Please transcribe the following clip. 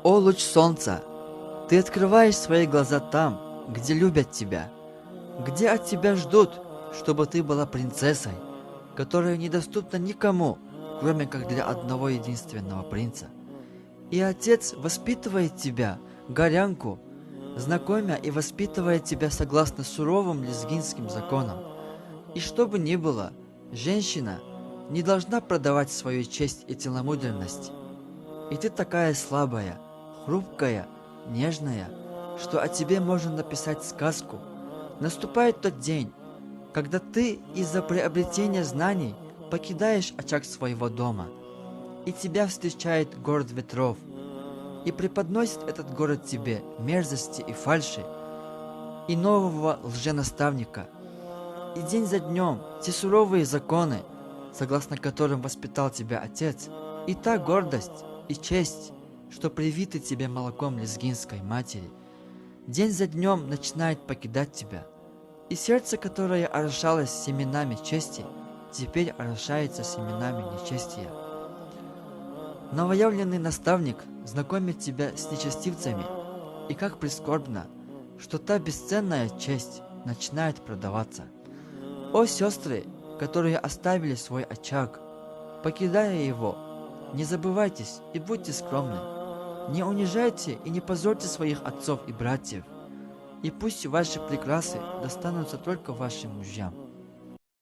О луч солнца, ты открываешь свои глаза там, где любят тебя, где от тебя ждут, чтобы ты была принцессой, которая недоступна никому, кроме как для одного единственного принца. И отец воспитывает тебя, горянку, знакомя и воспитывает тебя согласно суровым лезгинским законам. И что бы ни было, женщина не должна продавать свою честь и целомудренность. И ты такая слабая, хрупкая, нежная, что о тебе можно написать сказку. Наступает тот день, когда ты из-за приобретения знаний покидаешь очаг своего дома, и тебя встречает город ветров, и преподносит этот город тебе мерзости и фальши, и нового лженаставника. И день за днем те суровые законы, согласно которым воспитал тебя отец, и та гордость и честь, что привиты тебе молоком лезгинской матери, день за днем начинает покидать тебя, и сердце, которое орошалось семенами чести, теперь орошается семенами нечестия. Новоявленный наставник знакомит тебя с нечестивцами, и как прискорбно, что та бесценная честь начинает продаваться. О сестры, которые оставили свой очаг, покидая его, не забывайтесь и будьте скромны. Не унижайте и не позорьте своих отцов и братьев, и пусть ваши прекрасы достанутся только вашим мужьям.